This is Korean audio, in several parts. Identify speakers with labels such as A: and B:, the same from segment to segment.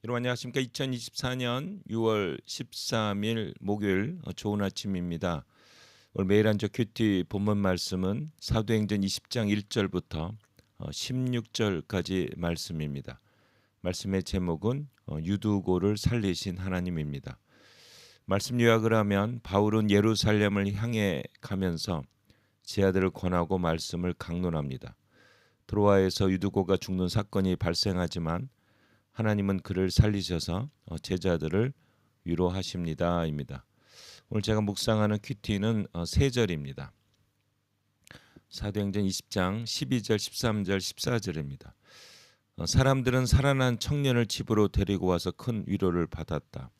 A: 여러분 안녕하십니까? 2024년 6월 13일 목요일 좋은 아침입니다. 오늘 매일 한적 큐티 본문 말씀은 사도행전 20장 1절부터 16절까지 말씀입니다. 말씀의 제목은 유두고를 살리신 하나님입니다. 말씀 요약을 하면 바울은 예루살렘을 향해 가면서 제 아들을 권하고 말씀을 강론합니다. 트로아에서 유두고가 죽는 사건이 발생하지만 하나님은 그를 살리셔서 제자들을 위로하십니다입니다. 오늘 제가 묵상하는 큐티는 세 절입니다. 사도행전 20장 12절, 13절, 14절입니다. 사람들은 살아난 청년을 집으로 데리고 와서 큰 위로를 받았다.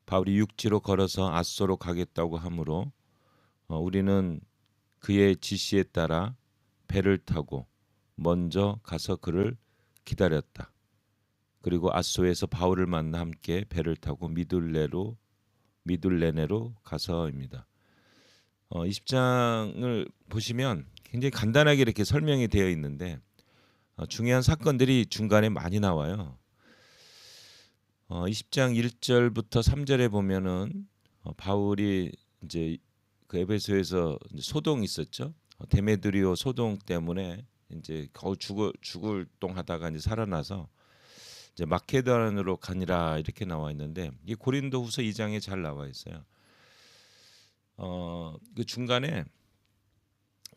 A: 바울이 육지로 걸어서 앗소로 가겠다고 하므로 우리는 그의 지시에 따라 배를 타고 먼저 가서 그를 기다렸다. 그리고 앗소에서 바울을 만나 함께 배를 타고 미둘레네로 가서입니다. 20장을 보시면 굉장히 간단하게 이렇게 설명이 되어 있는데 중요한 사건들이 중간에 많이 나와요. 20장 1절부터 3절에 보면은 바울이 이제 그 에베소에서 소동 있었죠. 데메드리오 소동 때문에 이제 거의 죽을 똥하다가 이제 살아나서 이제 마케도니아로 가니라 이렇게 나와 있는데 이 고린도후서 2장에 잘 나와 있어요. 그 중간에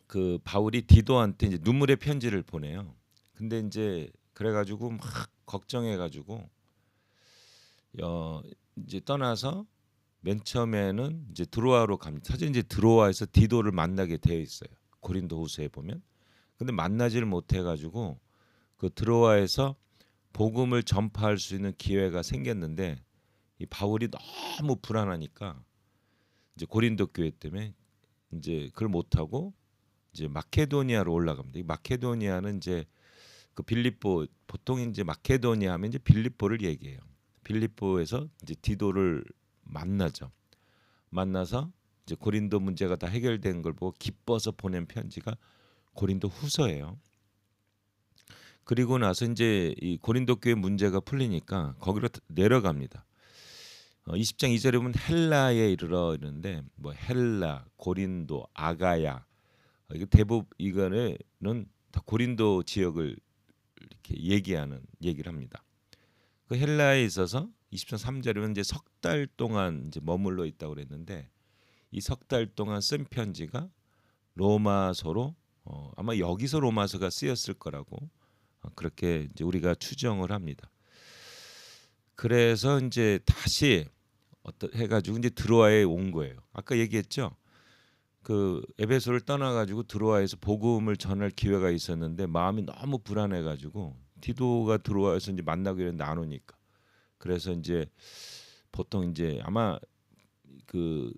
A: 그 바울이 디도한테 이제 눈물의 편지를 보내요. 근데 이제 그래가지고 막 걱정해가지고 이제 떠나서 맨 처음에는 이제 드로아로 갑니다. 사실 이제 드로아에서 디도를 만나게 되어 있어요. 고린도후서에 보면. 근데 만나지를 못해가지고 그 드로아에서 복음을 전파할 수 있는 기회가 생겼는데 이 바울이 너무 불안하니까 이제 고린도 교회 때문에 이제 그걸 못 하고 이제 마케도니아로 올라갑니다. 이 마케도니아는 이제 그 빌립보 보통 이제 마케도니아 하면 이제 빌립보를 얘기해요. 빌립보에서 이제 디도를 만나죠. 만나서 이제 고린도 문제가 다 해결된 걸 보고 기뻐서 보낸 편지가 고린도 후서예요. 그리고 나서 이제 이 고린도 교회 문제가 풀리니까 거기로 내려갑니다. 20장 2절에 보면 헬라에 이르러 이러는데 뭐 헬라, 고린도, 아가야 이게 대부분 이거는 다 고린도 지역을 이렇게 얘기를 합니다. 그 헬라에 있어서 20장 3절에 이제 석 달 동안 이제 머물러 있다고 그랬는데 이 석 달 동안 쓴 편지가 로마서로 아마 여기서 로마서가 쓰였을 거라고 그렇게 이제 우리가 추정을 합니다. 그래서 이제 다시 어떤 해가지고 이제 드로아에 온 거예요. 아까 얘기했죠. 그 에베소를 떠나가지고 드로아에서 복음을 전할 기회가 있었는데 마음이 너무 불안해가지고 디도가 드로아에서 이제 만나기로 했는데 안 오니까 그래서 이제 보통 이제 아마 그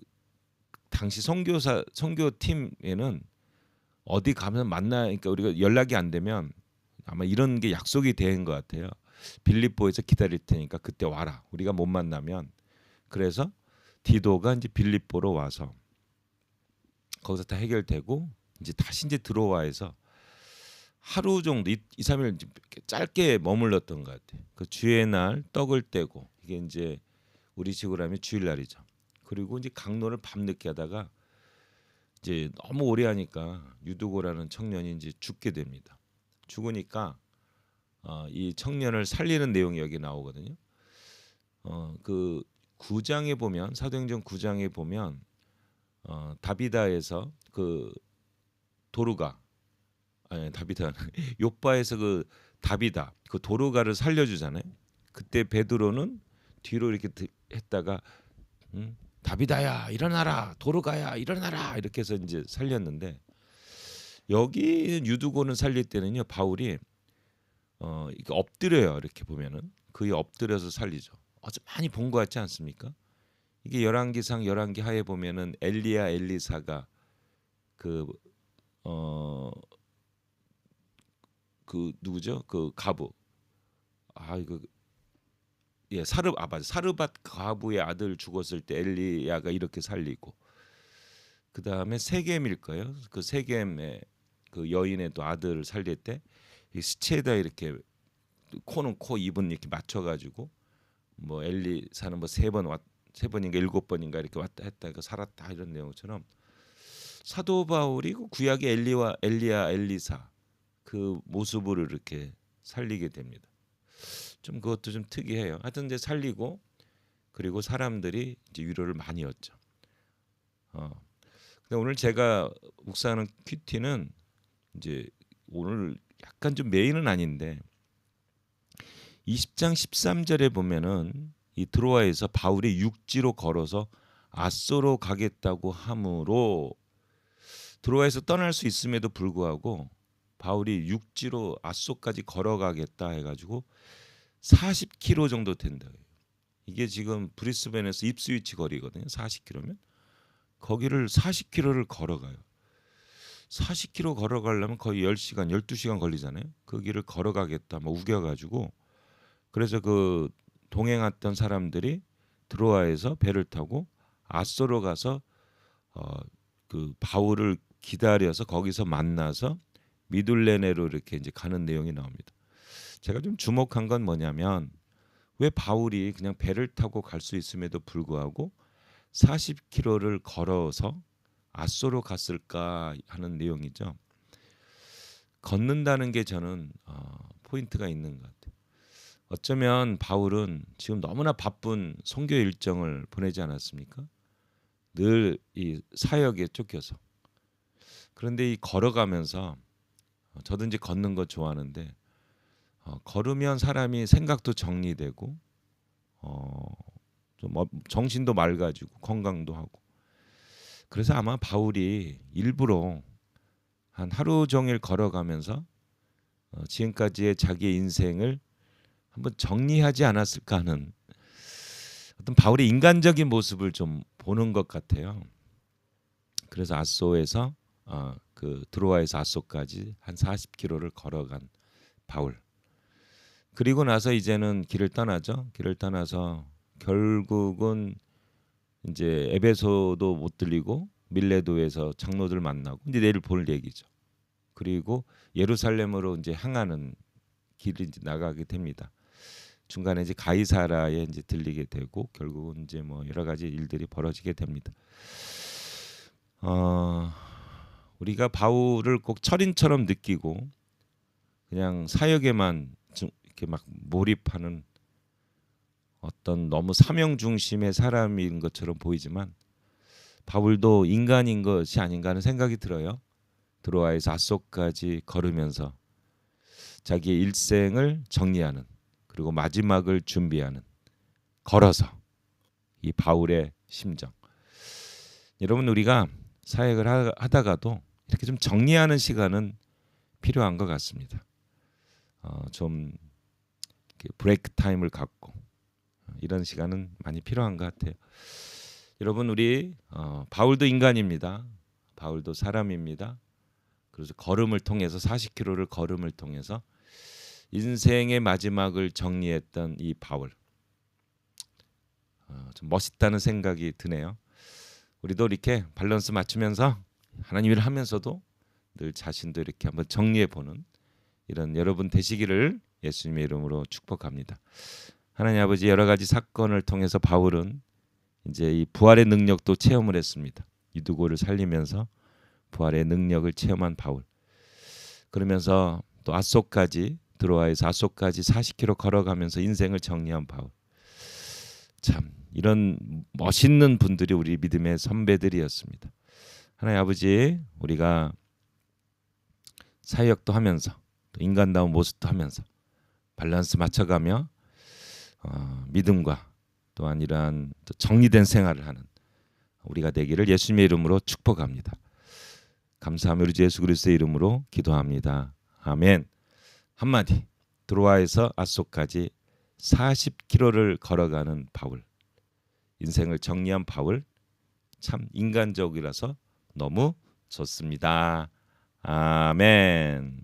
A: 당시 선교팀에는 어디 가면 그러니까 우리가 연락이 안 되면 아마 이런 게 약속이 된 것 같아요. 빌립보에서 기다릴 테니까 그때 와라. 우리가 못 만나면 그래서 디도가 이제 빌립보로 와서 거기서 다 해결되고 이제 다시 이제 들어와서 하루 정도 3일 짧게 머물렀던 것 같아요. 그 주의 날 떡을 떼고 이게 이제 우리 식으로 하면 주일날이죠. 그리고 이제 강론을 밤늦게 하다가 이제 너무 오래 하니까 유두고라는 청년이 이제 죽게 됩니다. 죽으니까 이 청년을 살리는 내용이 여기 나오거든요. 그 9장에 보면 사도행전 9장에 보면 다비다에서 그 도루가 아니 다비다 요바에서 그 다비다 그 도루가를 살려주잖아요. 그때 베드로는 뒤로 이렇게 했다가 다비다야 일어나라 도루가야 일어나라 이렇게 해서 이제 살렸는데 여기 유두고는 살릴 때는요 바울이 이렇게 엎드려요. 이렇게 보면은 그의 엎드려서 살리죠. 어제 많이 본 것 같지 않습니까? 이게 열왕기상 열왕기 하에 보면은 엘리야 엘리사가 그 그 누구죠? 그 가부. 이거 예 맞아. 사르밧 가부의 아들 죽었을 때 엘리야가 이렇게 살리고 그 다음에 세겜일 거예요. 그 세겜의 그 여인의 또 아들을 살릴 때 이 시체에다 이렇게 코는 코 입은 이렇게 맞춰가지고 뭐 엘리사는 뭐 3번인가 7번인가 이렇게 왔다 했다 그 살았다 이런 내용처럼 사도 바울이 그 구약의 엘리야 엘리사 그 모습을 이렇게 살리게 됩니다. 좀 그것도 좀 특이해요. 하여튼 이제 살리고 그리고 사람들이 이제 위로를 많이 얻죠. 근데 오늘 제가 묵상하는 큐티는 이제 오늘 약간 좀 메인은 아닌데 20장 13절에 보면은 이 드로아에서 바울이 육지로 걸어서 아소로 가겠다고 하므로 드로아에서 떠날 수 있음에도 불구하고 바울이 육지로 아소까지 걸어가겠다 해가지고 40km 정도 된다. 이게 지금 브리스벤에서 입스위치 거리거든요. 40km면 거기를 40km를 걸어가요. 40km 걸어가려면 거의 10시간, 12시간 걸리잖아요. 그 길을 걸어가겠다 막 우겨가지고 그래서 그 동행했던 사람들이 드로아에서 배를 타고 아소로 가서 그 바울을 기다려서 거기서 만나서 미둘레네로 이렇게 이제 가는 내용이 나옵니다. 제가 좀 주목한 건 뭐냐면 왜 바울이 그냥 배를 타고 갈 수 있음에도 불구하고 40km를 걸어서 아소로 갔을까 하는 내용이죠. 걷는다는 게 저는 포인트가 있는 것 같아요. 어쩌면 바울은 지금 너무나 바쁜 선교 일정을 보내지 않았습니까? 늘 이 사역에 쫓겨서. 그런데 이 걸어가면서 저도 이제 걷는 거 좋아하는데 걸으면 사람이 생각도 정리되고 좀 정신도 맑아지고 건강도 하고 그래서 아마 바울이 일부러 한 하루 종일 걸어가면서 지금까지의 자기의 인생을 한번 정리하지 않았을까 하는 어떤 바울의 인간적인 모습을 좀 보는 것 같아요. 그래서 아소에서 그 드로아에서 아소까지 한 40km를 걸어간 바울. 그리고 나서 이제는 길을 떠나죠. 길을 떠나서 결국은 이제 에베소도 못 들리고 밀레도에서 장로들 만나고 이제 내일 볼 얘기죠. 그리고 예루살렘으로 이제 향하는 길을 이제 나가게 됩니다. 중간에 이제 가이사라에 이제 들리게 되고 결국은 이제 뭐 여러 가지 일들이 벌어지게 됩니다. 우리가 바울을 꼭 철인처럼 느끼고 그냥 사역에만 이렇게 막 몰입하는 어떤 너무 사명 중심의 사람인 것처럼 보이지만 바울도 인간인 것이 아닌가 하는 생각이 들어요. 드로아에서 아소까지 걸으면서 자기의 일생을 정리하는 그리고 마지막을 준비하는 걸어서 이 바울의 심정. 여러분 우리가 사역을 하다가도 이렇게 좀 정리하는 시간은 필요한 것 같습니다. 좀 브레이크 타임을 갖고 이런 시간은 많이 필요한 것 같아요. 여러분 우리 바울도 인간입니다. 바울도 사람입니다. 그래서 걸음을 통해서 40km를 걸음을 통해서 인생의 마지막을 정리했던 이 바울 좀 멋있다는 생각이 드네요. 우리도 이렇게 밸런스 맞추면서 하나님 일을 하면서도 늘 자신도 이렇게 한번 정리해보는 이런 여러분 되시기를 예수님의 이름으로 축복합니다. 하나님 아버지 여러 가지 사건을 통해서 바울은 이제 이 부활의 능력도 체험을 했습니다. 유두고를 살리면서 부활의 능력을 체험한 바울. 그러면서 또 아소까지 드로아에서 아소까지 40km 걸어가면서 인생을 정리한 바울. 참 이런 멋있는 분들이 우리 믿음의 선배들이었습니다. 하나님 아버지 우리가 사역도 하면서 또 인간다운 모습도 하면서 밸런스 맞춰가며 믿음과 또한 이러한 정리된 생활을 하는 우리가 되기를 예수님의 이름으로 축복합니다. 감사하며 우리 주 예수 그리스도의 이름으로 기도합니다. 아멘. 한마디 드로아에서 아소까지 40km를 걸어가는 바울. 인생을 정리한 바울 참 인간적이라서 너무 좋습니다. 아멘.